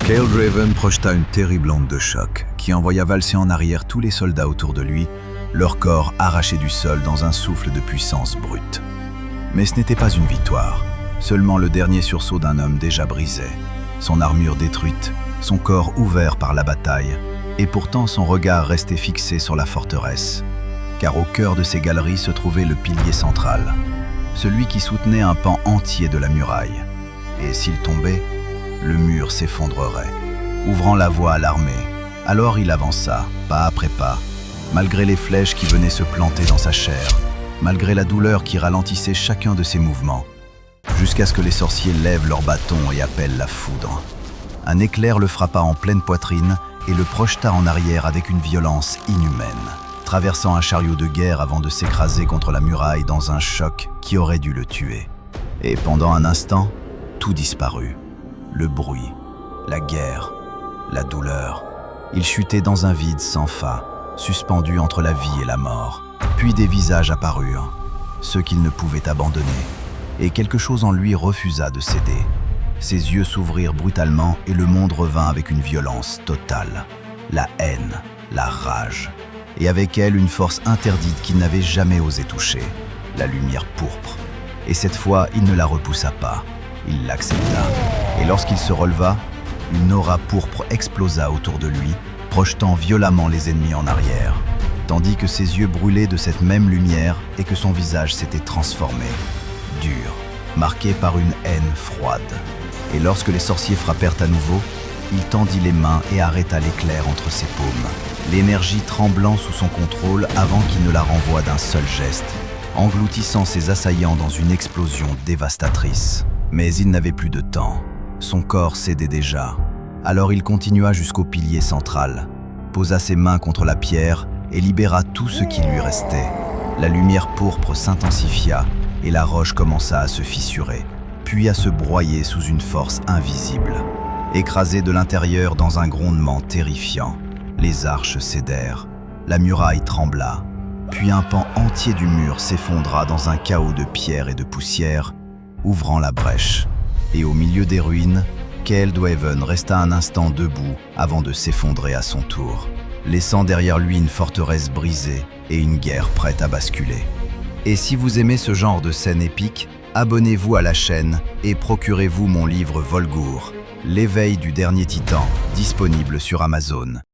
Kael Draven projeta une terrible onde de choc qui envoya valser en arrière tous les soldats autour de lui, leur corps arrachés du sol dans un souffle de puissance brute. Mais ce n'était pas une victoire, seulement le dernier sursaut d'un homme déjà brisé, son armure détruite, son corps ouvert par la bataille, et pourtant son regard restait fixé sur la forteresse, car au cœur de ces galeries se trouvait le pilier central, celui qui soutenait un pan entier de la muraille. Et s'il tombait, le mur s'effondrerait, ouvrant la voie à l'armée. Alors il avança, pas après pas, malgré les flèches qui venaient se planter dans sa chair, malgré la douleur qui ralentissait chacun de ses mouvements, jusqu'à ce que les sorciers lèvent leurs bâtons et appellent la foudre. Un éclair le frappa en pleine poitrine et le projeta en arrière avec une violence inhumaine, traversant un chariot de guerre avant de s'écraser contre la muraille dans un choc qui aurait dû le tuer. Et pendant un instant, tout disparut. Le bruit, la guerre, la douleur. Il chutait dans un vide sans fin, suspendu entre la vie et la mort. Puis des visages apparurent, ceux qu'il ne pouvait abandonner, et quelque chose en lui refusa de céder. Ses yeux s'ouvrirent brutalement et le monde revint avec une violence totale. La haine, la rage, et avec elle une force interdite qu'il n'avait jamais osé toucher, la lumière pourpre. Et cette fois, il ne la repoussa pas, il l'accepta. Et lorsqu'il se releva, une aura pourpre explosa autour de lui, projetant violemment les ennemis en arrière, tandis que ses yeux brûlaient de cette même lumière et que son visage s'était transformé, dur, marqué par une haine froide. Et lorsque les sorciers frappèrent à nouveau, il tendit les mains et arrêta l'éclair entre ses paumes, l'énergie tremblant sous son contrôle avant qu'il ne la renvoie d'un seul geste, engloutissant ses assaillants dans une explosion dévastatrice. Mais il n'avait plus de temps. Son corps cédait déjà. Alors il continua jusqu'au pilier central, posa ses mains contre la pierre et libéra tout ce qui lui restait. La lumière pourpre s'intensifia et la roche commença à se fissurer, puis à se broyer sous une force invisible. Écrasée de l'intérieur dans un grondement terrifiant, les arches cédèrent, la muraille trembla, puis un pan entier du mur s'effondra dans un chaos de pierres et de poussière, ouvrant la brèche. Et au milieu des ruines, Kael Draven resta un instant debout avant de s'effondrer à son tour, laissant derrière lui une forteresse brisée et une guerre prête à basculer. Et si vous aimez ce genre de scène épique, abonnez-vous à la chaîne et procurez-vous mon livre Volgour, l'éveil du dernier titan, disponible sur Amazon.